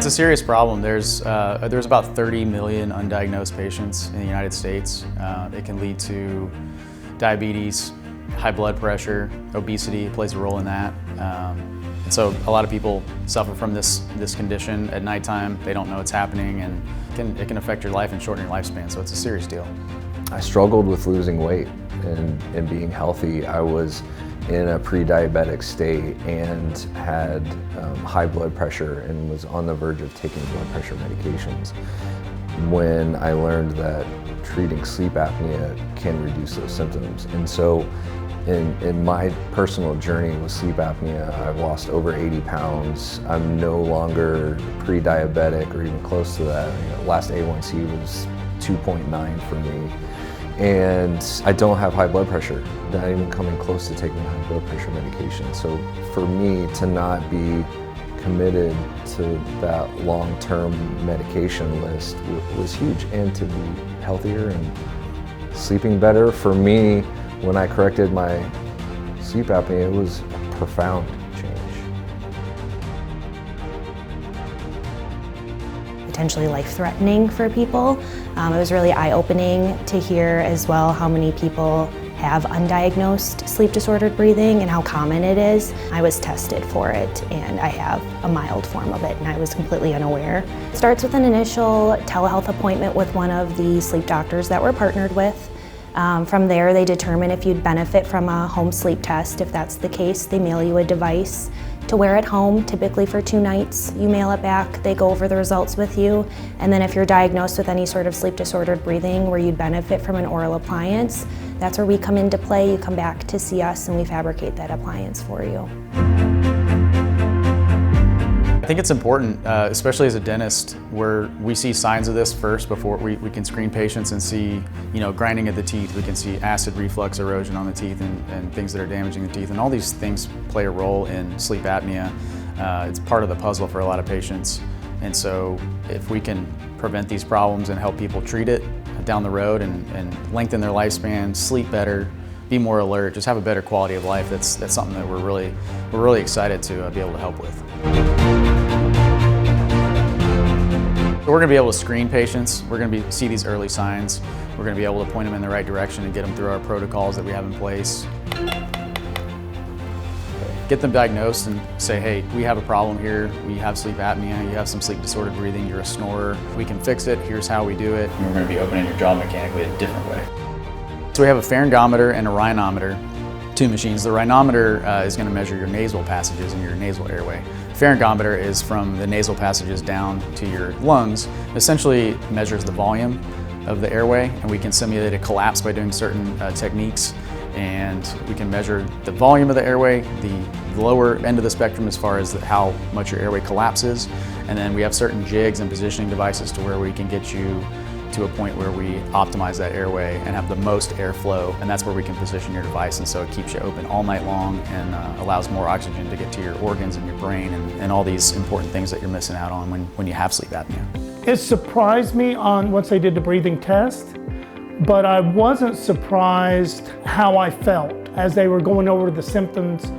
It's a serious problem. There's about 30 million undiagnosed patients in the United States. It can lead to diabetes, high blood pressure, obesity plays a role in that. And so a lot of people suffer from this condition at nighttime. They don't know it's happening, and it can affect your life and shorten your lifespan, so it's a serious deal. I struggled with losing weight and being healthy. I was in a pre-diabetic state and had high blood pressure and was on the verge of taking blood pressure medications. When I learned that treating sleep apnea can reduce those symptoms. And so in my personal journey with sleep apnea, I've lost over 80 pounds. I'm no longer pre-diabetic or even close to that. Last A1C was 2.9 for me. And I don't have high blood pressure, not even coming close to taking high blood pressure medication. So for me to not be committed to that long-term medication list was huge, and to be healthier and sleeping better. For me, when I corrected my sleep apnea, it was a profound change. Potentially life-threatening for people. It was really eye-opening to hear as well how many people have undiagnosed sleep-disordered breathing and how common it is. I was tested for it, and I have a mild form of it, and I was completely unaware. It starts with an initial telehealth appointment with one of the sleep doctors that we're partnered with. From there, they determine if you'd benefit from a home sleep test. If that's the case, they mail you a device to wear at home, typically for 2 nights. You mail it back, they go over the results with you, and then if you're diagnosed with any sort of sleep-disordered breathing where you'd benefit from an oral appliance, that's where we come into play. You come back to see us and we fabricate that appliance for you. I think it's important, especially as a dentist, where we see signs of this first before we can screen patients and see, grinding of the teeth. We can see acid reflux erosion on the teeth and things that are damaging the teeth. And all these things play a role in sleep apnea. It's part of the puzzle for a lot of patients. And so if we can prevent these problems and help people treat it down the road and lengthen their lifespan, sleep better, be more alert, just have a better quality of life, that's something that we're really excited to be able to help with. We're going to be able to screen patients. We're going to see these early signs. We're going to be able to point them in the right direction and get them through our protocols that we have in place. Get them diagnosed and say, hey, we have a problem here. We have sleep apnea. You have some sleep disordered breathing. You're a snorer. We can fix it. Here's how we do it. And we're going to be opening your jaw mechanically a different way. So we have a pharyngometer and a rhinometer, 2 machines. The rhinometer is going to measure your nasal passages and your nasal airway. The pharyngometer is from the nasal passages down to your lungs. It essentially measures the volume of the airway, and we can simulate a collapse by doing certain techniques. And we can measure the volume of the airway, the lower end of the spectrum as far as how much your airway collapses. And then we have certain jigs and positioning devices to where we can get you to a point where we optimize that airway and have the most airflow, and that's where we can position your device, and so it keeps you open all night long and allows more oxygen to get to your organs and your brain and all these important things that you're missing out on when you have sleep apnea. It surprised me once they did the breathing test, but I wasn't surprised how I felt as they were going over the symptoms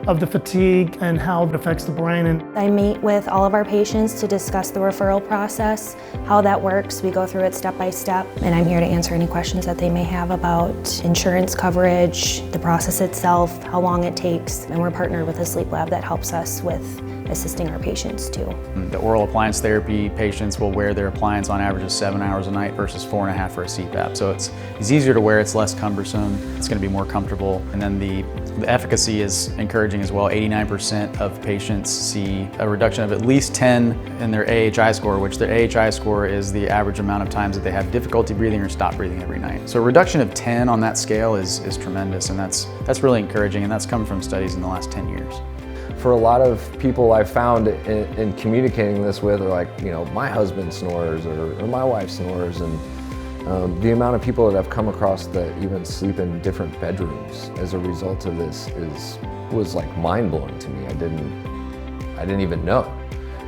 of the fatigue and how it affects the brain. And I meet with all of our patients to discuss the referral process, how that works. We go through it step by step, and I'm here to answer any questions that they may have about insurance coverage, the process itself, how long it takes, and we're partnered with a sleep lab that helps us with assisting our patients too. The oral appliance therapy patients will wear their appliance on average of 7 hours a night versus 4.5 for a CPAP. So it's easier to wear, it's less cumbersome, it's going to be more comfortable. And then the efficacy is encouraging as well. 89% of patients see a reduction of at least 10 in their AHI score, which their AHI score is the average amount of times that they have difficulty breathing or stop breathing every night. So a reduction of 10 on that scale is tremendous, and that's really encouraging, and that's come from studies in the last 10 years. For a lot of people I've found in communicating this with are like, my husband snores or my wife snores, and the amount of people that I've come across that even sleep in different bedrooms as a result of this was like mind-blowing to me. I didn't even know,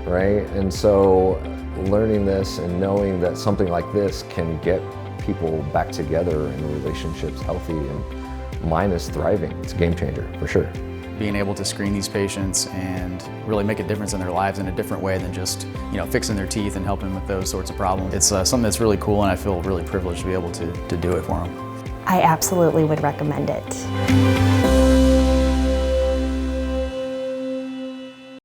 right? And so learning this and knowing that something like this can get people back together and relationships healthy, and mine is thriving. It's a game changer for sure. being able to screen these patients and really make a difference in their lives in a different way than just, fixing their teeth and helping with those sorts of problems. It's something that's really cool, and I feel really privileged to be able to do it for them. I absolutely would recommend it.